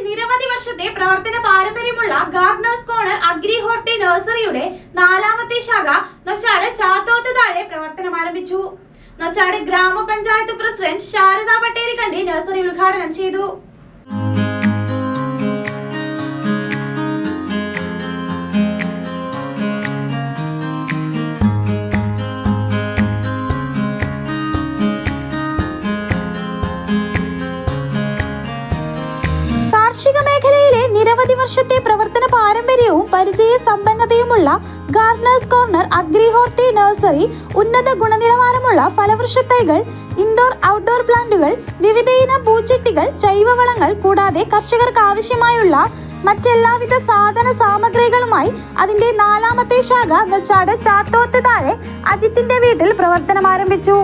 നിരവധി വർഷത്തെ പ്രവർത്തന പാരമ്പര്യമുള്ള ഗാർഡനേഴ്സ് കോർണർ അഗ്രി ഹോർട്ടി നഴ്സറിയുടെ 4ാമത്തെ ശാഖ നൊച്ചാട് ചാത്തോത്ത് താഴെ പ്രവർത്തനം ആരംഭിച്ചു. നൊച്ചാട് ഗ്രാമപഞ്ചായത്ത് പ്രസിഡന്റ് ശാരദ പട്ടേരിക്കണ്ടി നഴ്സറി ഉദ്ഘാടനം ചെയ്തു. കാർഷിക മേഖലയിലെ നിരവധി വർഷത്തെ പ്രവർത്തന പാരമ്പര്യവും പരിചയ സമ്പന്നതയുമുള്ള gardeners corner agri horti nursery ഉന്നത ഗുണനിലവാരമുള്ള ഫലവൃക്ഷ തൈകൾ, ഇൻഡോർ ഔട്ട്ഡോർ പ്ലാന്റുകൾ, വിവിധയിനം പൂച്ചട്ടികൾ, ജൈവവളങ്ങൾ കൂടാതെ കർഷകർക്ക് ആവശ്യമായുള്ള മറ്റെല്ലാവിധ സാധന സാമഗ്രികളുമായി അതിന്റെ 4ാമത്തെ ശാഖ നൊച്ചാട് ചാത്തോത്ത് താഴെ അജിത്തിന്റെ വീട്ടിൽ പ്രവർത്തനം ആരംഭിച്ചു.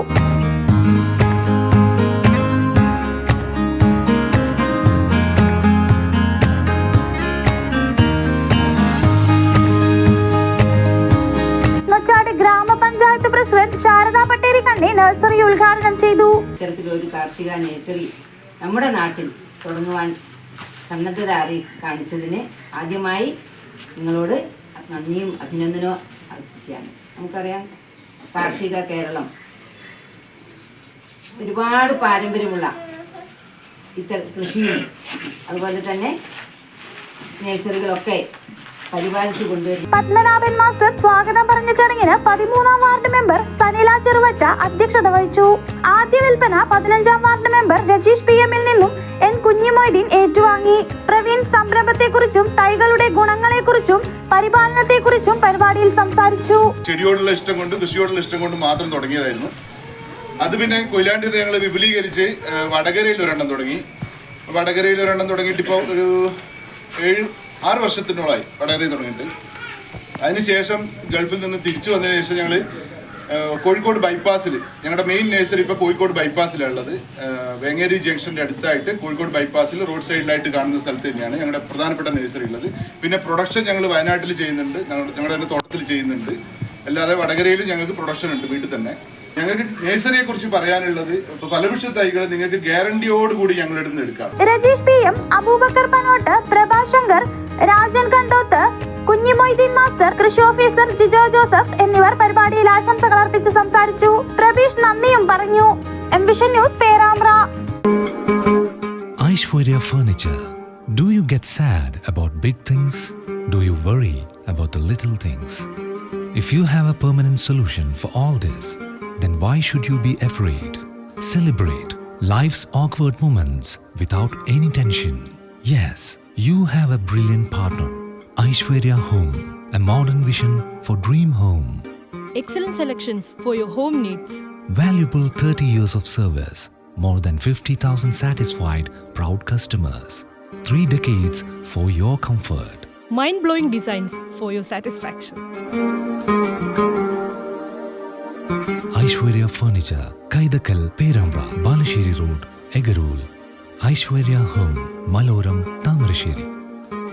ഗ്രാമപഞ്ചായത്ത് പ്രസിഡന്റ് ശാരദ പട്ടേരിക്കണ്ടി നഴ്സറി ഉദ്ഘാടനം ചെയ്തു. ഇത്തരത്തിലൊരു കാർഷിക നഴ്സറി നമ്മുടെ നാട്ടിൽ തുടങ്ങുവാൻ സന്നദ്ധത കാണിച്ചതിന് ആദ്യമായി നിങ്ങളോട് നന്ദിയും അഭിനന്ദനവും അർപ്പിക്കുകയാണ്. നമുക്കറിയാം, കാർഷിക കേരളം ഒരുപാട് പാരമ്പര്യമുള്ള കൃഷിയും അതുപോലെ തന്നെ നഴ്സറികളൊക്കെ പത്മനാഭൻ മാസ്റ്റർ സ്വാഗതം പറഞ്ഞ ചടങ്ങിന് 13ാം വാർഡ് മെമ്പർ സനില ചെറുവറ്റ അധ്യക്ഷത വഹിച്ചു. ആദ്യ വിൽപ്പന 15ാം വാർഡ് മെമ്പർ രജീഷ് PM ൽ നിന്നും N കുഞ്ഞിമൊയ്തീൻ ഏറ്റുവാങ്ങി. പ്രവീൺ സംരംഭത്തെക്കുറിച്ചും തൈകളുടെ ഗുണങ്ങളെക്കുറിച്ചും പരിപാലനത്തെക്കുറിച്ചും പരിപാടിയിൽ സംസാരിച്ചു. ചെടിയോടുള്ള ഇഷ്ടം കൊണ്ട് കൃഷിയോടുള്ള ഇഷ്ടം കൊണ്ട് മാത്രം തുടങ്ങിയതായിരുന്നു. അത് പിന്നെ കൊയിലാണ്ടി ഞങ്ങൾ വിപുലീകരിച്ച് വടകരയിൽ ഒരെണ്ണം തുടങ്ങി. വടകരയിൽ ഒരെണ്ണം തുടങ്ങിയിട്ട് ഇപ്പോൾ ഒരു 6 വർഷത്തിനോളായി വടകരയിൽ തുടങ്ങിയിട്ട്. അതിനുശേഷം ഗൾഫിൽ നിന്ന് തിരിച്ചു വന്നതിന് ശേഷം ഞങ്ങൾ കോഴിക്കോട് ബൈപ്പാസിൽ, ഞങ്ങളുടെ മെയിൻ നഴ്സറി ഇപ്പോൾ കോഴിക്കോട് ബൈപ്പാസിലുള്ളത്. വേങ്ങേരി ജംഗ്ഷൻ്റെ അടുത്തായിട്ട് കോഴിക്കോട് ബൈപ്പാസിൽ റോഡ് സൈഡിലായിട്ട് കാണുന്ന സ്ഥലത്ത് തന്നെയാണ് ഞങ്ങളുടെ പ്രധാനപ്പെട്ട നഴ്സറി ഉള്ളത്. പിന്നെ പ്രൊഡക്ഷൻ ഞങ്ങൾ വയനാട്ടിൽ ചെയ്യുന്നുണ്ട്, ഞങ്ങളുടെ തന്നെ തോട്ടത്തിൽ ചെയ്യുന്നുണ്ട്. അല്ലാതെ വടകരയിലും ഞങ്ങൾക്ക് പ്രൊഡക്ഷൻ ഉണ്ട് വീട്ടിൽ തന്നെ. ഞങ്ങൾക്ക് നഴ്സറിയെ കുറിച്ച് പറയാനുള്ളത്, ഫലവൃക്ഷ തൈകൾ നിങ്ങൾക്ക് ഗ്യാരണ്ടിയോടുകൂടി ഞങ്ങളുടെ അടുത്ത് എടുക്കാം. രജീഷ് PM, അബൂബക്കർ പനോട്ട്, പ്രഭാശങ്കർ, രാജൻ കണ്ടോത്ത്, കുഞ്ഞിമൊയ്തീൻ മാസ്റ്റർ, കൃഷി ഓഫീസർ ജിജോ ജോസഫ് എന്നിവർ പരിപാടിയിൽ ആശംസകൾ അർപ്പിച്ച് സംസാരിച്ചു. പ്രബീഷ് നന്ദിയും പറഞ്ഞു. M vision news, Perambra. Aishwarya Furniture. Do you get sad about big things? Do you worry about the little things? If you have a permanent solution for all this, then why should you be afraid? Celebrate life's awkward moments without any tension. Yes, you have a brilliant partner. Aishwarya Home, a modern vision for dream home. Excellent selections for your home needs. Valuable 30 years of service. More than 50,000 satisfied, proud customers. 3 decades for your comfort. Mind-blowing designs for your satisfaction. Aishwarya Furniture, Kaidakal, Perambra, Balashiri Road, Egarul. Aishwarya Home, Maloram, Tamarasheri.